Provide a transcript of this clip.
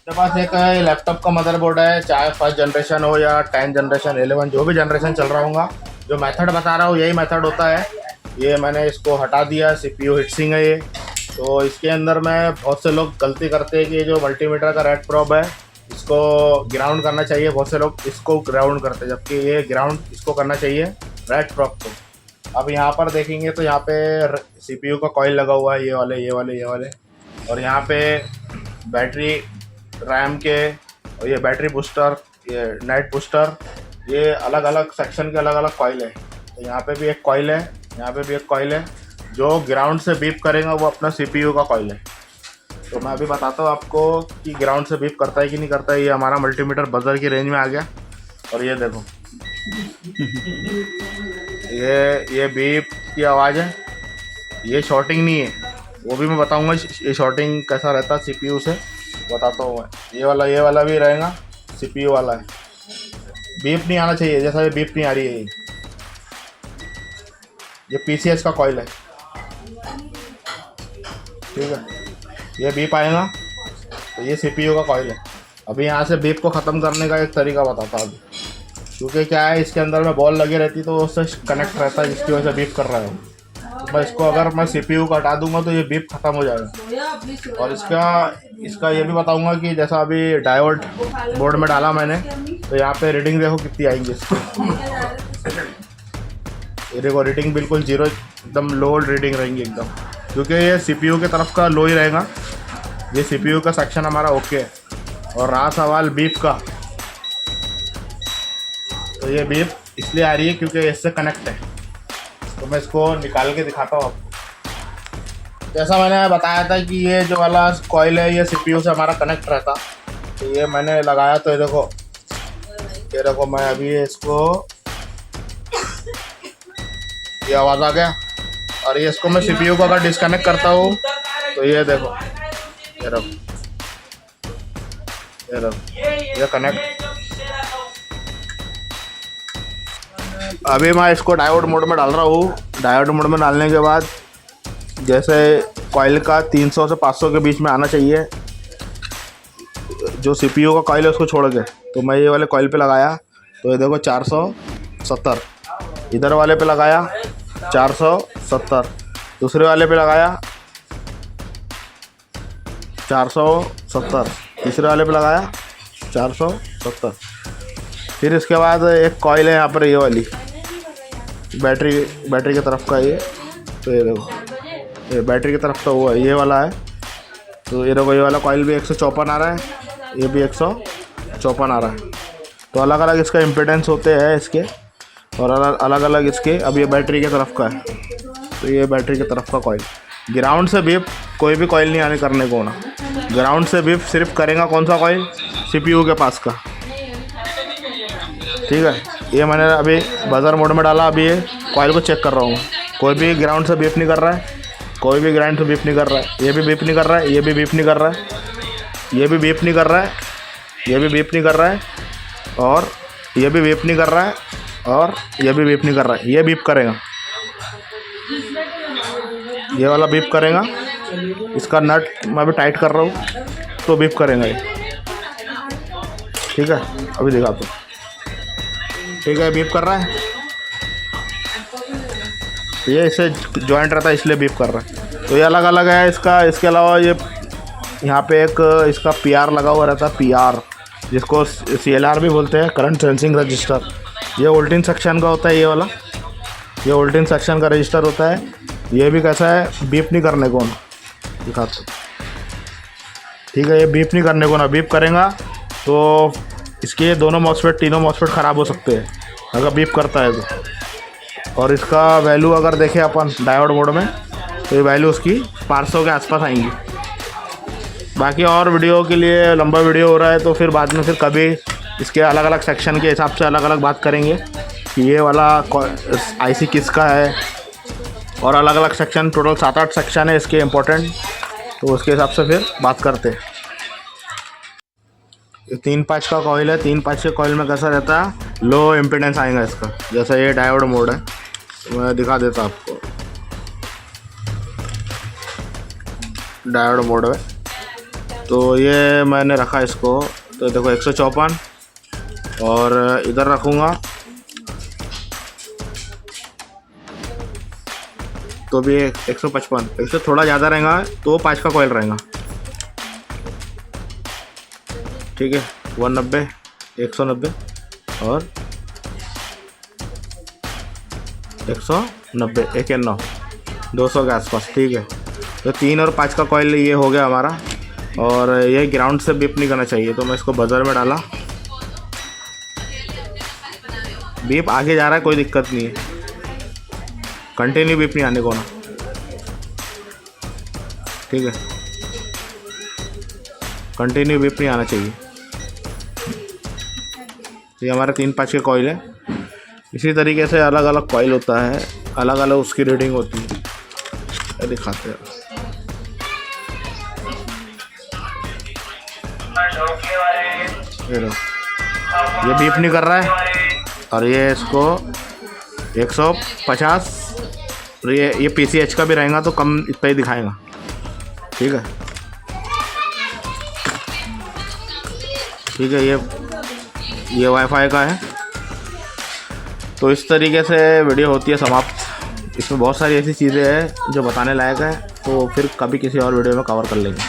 मेरे पास एक लैपटॉप का मदरबोर्ड है, चाहे फर्स्ट जनरेशन हो या 10 जनरेशन 11 जो भी जनरेशन चल रहा होगा। जो मेथड बता रहा हूँ यही मेथड होता है। ये मैंने इसको हटा दिया, सीपीयू हीटसिंक है ये। तो इसके अंदर में बहुत से लोग गलती करते हैं कि जो मल्टीमीटर का रेड प्रोब है इसको ग्राउंड करना चाहिए, बहुत से लोग इसको ग्राउंड करते हैं, जबकि ये ग्राउंड इसको करना चाहिए रेड प्रोब को। अब यहाँ पर देखेंगे तो यहाँ पे सीपीयू का कॉइल लगा हुआ है, ये वाले। और यहाँ पे बैटरी रैम के, और ये बैटरी बूस्टर, ये नेट बूस्टर, ये अलग अलग सेक्शन के अलग अलग कॉइल है। तो यहाँ पे भी एक कॉइल है, यहाँ पे भी एक कॉइल है। जो ग्राउंड से बीप करेगा वो अपना सीपीयू का कॉइल है। तो मैं अभी बताता हूँ आपको कि ग्राउंड से बीप करता है कि नहीं करता है। ये हमारा मल्टीमीटर बजर की रेंज में आ गया, और ये देखो ये बीप की आवाज़ है। ये शॉर्टिंग नहीं है, वो भी मैं बताऊंगा ये शॉर्टिंग कैसा रहता है सीपीयू से, बताता हूँ मैं। ये वाला भी रहेगा, सीपीयू वाला है। बीप नहीं आना चाहिए, जैसा ये बीप नहीं आ रही है। ये पीसीएस का कॉइल है, ठीक है। ये बीप आएगा तो ये सीपीयू का कॉइल है। अभी यहाँ से बीप को ख़त्म करने का एक तरीका बताता हूँ। क्योंकि क्या है, इसके अंदर में बॉल लगी रहती तो उससे कनेक्ट रहता है, जिसकी वजह से बीप कर रहा है। तो मैं इसको अगर मैं सीपीयू का हटा दूंगा तो ये बीप ख़त्म हो जाएगा। और इसका ये भी बताऊंगा कि जैसा अभी डायोड बोर्ड में डाला मैंने, तो यहाँ पे रीडिंग देखो कितनी आएंगी इसकी। ये देखो रीडिंग बिल्कुल जीरो, एकदम लो रीडिंग रहेंगी एकदम, क्योंकि ये सीपीयू की तरफ का लो ही रहेगा। ये सीपीयू का सेक्शन हमारा ओके है। और रहा सवाल बीप का, तो ये बीप इसलिए आ रही है क्योंकि इससे कनेक्ट है। तो मैं इसको निकाल के दिखाता हूँ आपको। जैसा मैंने बताया था कि ये जो वाला कॉइल है ये सीपीयू से हमारा कनेक्ट रहता। तो ये मैंने लगाया, तो ये देखो मैं अभी इसको, ये आवाज़ आ गया। और ये इसको मैं सीपीयू को अगर डिस्कनेक्ट करता हूँ तो ये देखो, ये कनेक्ट। अभी मैं इसको डायोड मोड में डाल रहा हूँ। डायोड मोड में डालने के बाद जैसे कॉइल का 300 से 500 के बीच में आना चाहिए, जो सीपीयू का कॉइल है उसको छोड़ के। तो मैं ये वाले कॉइल पे लगाया, तो ये देखो 470। इधर वाले पे लगाया 470, दूसरे वाले पे लगाया 470, तीसरे वाले पे लगाया 470। फिर इसके बाद एक कॉइल है यहाँ पर, ये वाली बैटरी की तरफ का ये। तो ये देखो ये बैटरी की तरफ का हुआ ये वाला है। तो ये देखो ये वाला कॉइल भी 154 आ रहा है, ये भी 154 आ रहा है। तो अलग अलग इसका इम्पीडेंस होते हैं इसके, और अलग अलग इसके। अब ये बैटरी की तरफ का है, तो ये बैटरी की तरफ का कॉइल। ग्राउंड से बीप कोई भी कॉइल नहीं आने करने को ना। ग्राउंड से बीप सिर्फ करेगा कौन सा कॉइल, सीपीयू के पास का, ठीक है। ये मैंने अभी बजर मोड में डाला। अभी ये कॉइल को चेक कर रहा हूँ, कोई भी ग्राउंड से बीप नहीं कर रहा है, कोई भी ग्राउंड से बीप नहीं कर रहा है। ये भी बीप नहीं कर रहा है, ये भी बीप नहीं कर रहा है, ये भी बीप नहीं कर रहा है, ये भी बीप नहीं कर रहा है, और ये भी बीप नहीं कर रहा है, और ये भी बीप नहीं कर रहा है। ये बीप करेगा, ये वाला बीप करेगा। इसका नट मैं अभी टाइट कर रहा हूँ तो बीप करेगा ये, ठीक है। अभी दिखाता हूँ, ठीक है। बीप कर रहा है, ये इससे जॉइंट रहता है इसलिए बीप कर रहा है। तो ये अलग अलग है इसका। इसके अलावा ये यहाँ पे एक इसका पीआर लगा हुआ रहता है, पीआर, जिसको सीएलआर भी बोलते हैं, करंट सेंसिंग रजिस्टर। ये वोल्टेज सेक्शन का होता है, ये वाला ये वोल्टेज सेक्शन का रजिस्टर होता है। ये भी कैसा है, बीप नहीं करने को ना, दिखाता हूँ, ठीक है। ये बीप नहीं करने को ना, बीप करेगा तो इसके दोनों मॉसफेट तीनों मॉसफेट ख़राब हो सकते हैं अगर बीप करता है तो। और इसका वैल्यू अगर देखें अपन डायोड मोड में, तो ये वैल्यू उसकी 500 के आसपास आएंगी। बाकी और वीडियो के लिए लंबा वीडियो हो रहा है, तो फिर बाद में फिर कभी इसके अलग अलग सेक्शन के हिसाब से अलग अलग बात करेंगे कि ये वाला आईसी किसका है, और अलग अलग सेक्शन, टोटल 7-8 सेक्शन है इसके इम्पोर्टेंट, तो उसके हिसाब से फिर बात करते हैं। ये 3-5 का कॉइल है। 3-5 के कॉइल में कैसा रहता है, लो इम्पीडेंस आएगा इसका। जैसा ये डायोड मोड है, तो मैं दिखा देता आपको। डायोड मोड में तो ये मैंने रखा इसको, तो देखो 154, और इधर रखूँगा तो भी 155। इससे थोड़ा ज़्यादा रहेगा तो 5 का कॉइल रहेगा, ठीक है। 190, 190 और 190, 91, 200 के आसपास, ठीक है। तो 3 और 5 का कॉइल ये हो गया हमारा। और ये ग्राउंड से बीप नहीं करना चाहिए, तो मैं इसको बजर में डाला, बीप आगे जा रहा है, कोई दिक्कत नहीं है, कंटिन्यू बीप नहीं आने को ना, ठीक है, कंटिन्यू बीप नहीं आना चाहिए। ये हमारे 3-5 के कॉइल है। इसी तरीके से अलग अलग कॉइल होता है, अलग अलग उसकी रीडिंग होती है, ये दिखाते हैं। ये बीप नहीं कर रहा है, और ये इसको 150, और ये PCH का भी रहेगा तो कम इतना ही दिखाएगा, ठीक है, ठीक है। ये वाईफाई का है। तो इस तरीके से वीडियो होती है समाप्त। इसमें बहुत सारी ऐसी चीज़ें हैं जो बताने लायक है, तो फिर कभी किसी और वीडियो में कवर कर लेंगे।